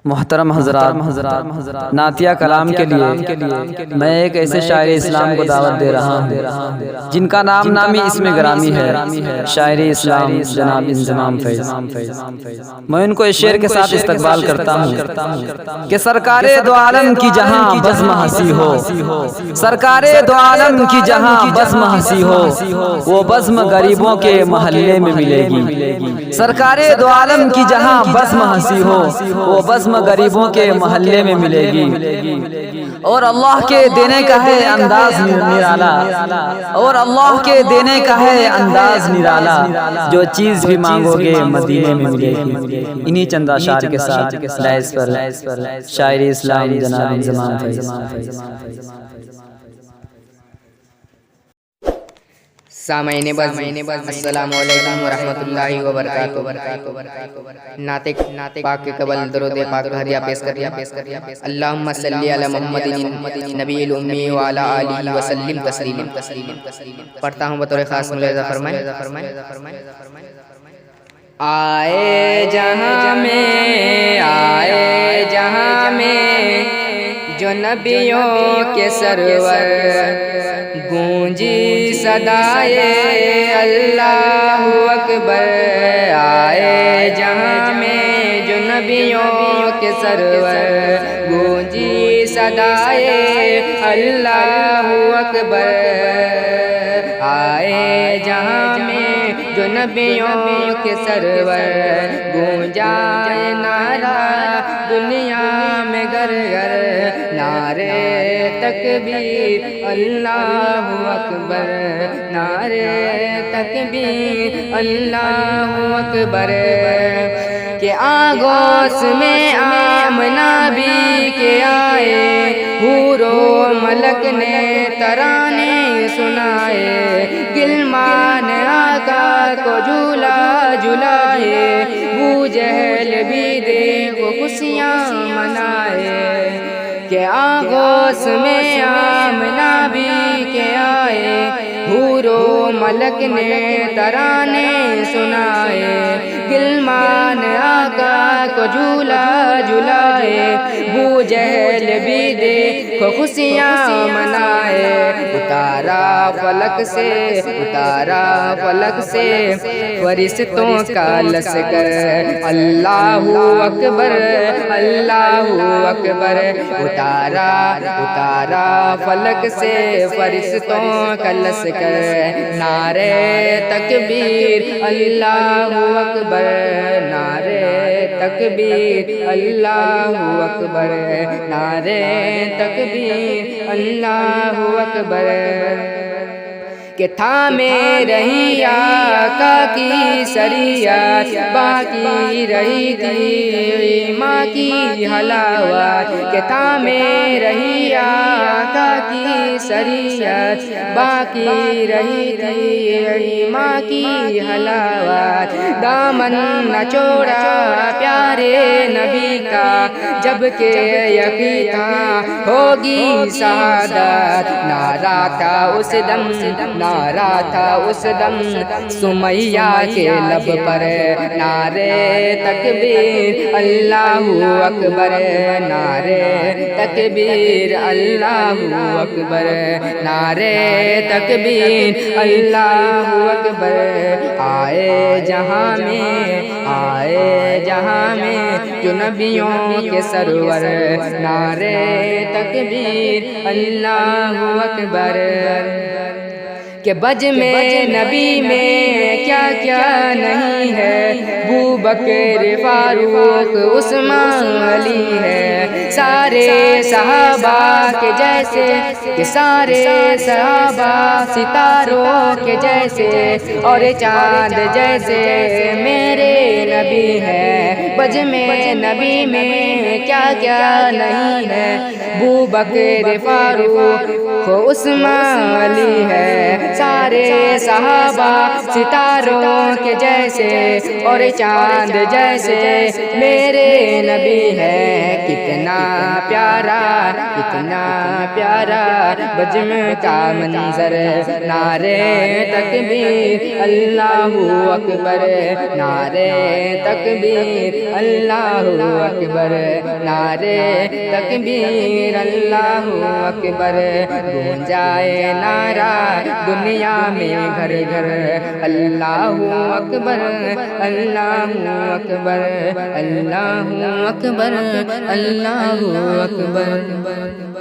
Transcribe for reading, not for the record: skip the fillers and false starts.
محترم حضرات، نعتیہ کلام کے لیے میں ایک ایسے شاعر اسلام کو دعوت دے رہا ہوں جن کا نام نامی اسم گرامی ہے، شاعر اسلام جناب انضمام فیض۔ میں ان کو اس شعر کے ساتھ استقبال کرتا ہوں کہ سرکار دو عالم کی جہاں بزم ہنسی ہو، سرکار دو عالم کی جہاں بزم ہنسی ہو، وہ بزم غریبوں کے محلے میں ملے گی۔ سرکار دو عالم کی جہاں بزم ہنسی ہو، وہ بزم غریبوں کے محلے میں ملے گی۔ اور اللہ کے دینے کا ہے انداز نرالا، اور اللہ کے دینے کا ہے انداز نرالا، جو چیز بھی مانگو گے مدینے میں ملے گی۔ انہی چند اشعار کے ساتھ لائز پر شاعر اسلام جناب انضمام فیض۔ سامعین بزم السلام علیکم ورحمۃ اللہ وبرکاتہ۔ نعت پاک کے قبل درود پاک ہدیہ پیش کر رہا۔ اللہم صلی علی محمد نبی الامی وعلی آلہ وسلم تسلیما۔ پڑھتا ہوں بطور خاص، ملاحظہ فرمائیں۔ آئے جہاں میں جو نبیوں کے سرور، گونجی صدائے اللہ اکبر۔ آئے جہاں میں جو نبیوں کے سرور، گونجی صدائے اللہ اکبر۔ آئے جہاں میں جو نبیوں کے سرور، گونجائے نعرہ دنیا میں گر گر، نعرے تکبیر اللہ اکبر، نعرے تکبیر اللہ اکبر۔ کہ آغوش میں آمنہ بھی کے آئے، حور و ملک نے ترانے سنائے، گلمان آقا کو جھولا جھلائے، ابو جہل بھی دیکھو خوشیاں منائے۔ کہ آغوش میں آمنہ بھی کے آئے، حور و ملک نے ترانے سنائے، گلمان آقا کو جھولا جھلائے، ابو جہل بھی دیکھو خوشیاں منائے۔ اتارا فلک سے فرشتوں کا لشکر، اللہ اکبر اللہ اکبر۔ اتارا فلک سے فرشتوں کا لشکر، نعرے تکبیر اللہ اکبر، نعرے تکبیر اللہ اکبر، نعرے تکبیر اللہ اکبر۔ کہ تھامے رہی آقا کی شریعت، باقی رہی تھی ماں کی حلاوت۔ کہ تھامے رہی آقا کی شریعت، باقی رہی تھی ماں کی حلاوت۔ دامن نہ چھوڑا پیارے نبی کا، جب کہ یقین تھا ہوگی شہادت۔ نعرہ تھا اس دم، نعرہ تھا اس دم سمیہ کے لب پر، نعرے تکبیر اللہ اکبر، نعرے تکبیر اللہ اکبر، نعرے تکبیر اللہ اکبر۔ آئے جہاں میں جو نبیوں کے سرور، نعرے تکبیر اللہ اکبر۔ کہ بج میں نبی میں کیا کیا نہیں ہے، ابو بکر فاروق عثمان علی ہے۔ سارے صحابہ کے جیسے، کہ سارے صحابہ ستاروں کے جیسے، اور چاند جیسے میرے نبی ہے۔ بج میں نبی میں کیا کیا نہیں ہے، ابو بکر فاروق عثمان علی ہے۔ سارے صحابہ ستاروں کے جیسے، اور چاند جیسے میرے نبی ہے۔ کہ کتنا پیارا بجم کا منظر، نعرے تکبیر اللہ اکبر، نعرے تکبیر اللہ اکبر، نعرے تکبیر اللہ اکبر، گونجائے نعرہ دنیا میں گھر گھر، اللہ اکبر اللہ اکبر اللہ اکبر اللہ اکبر۔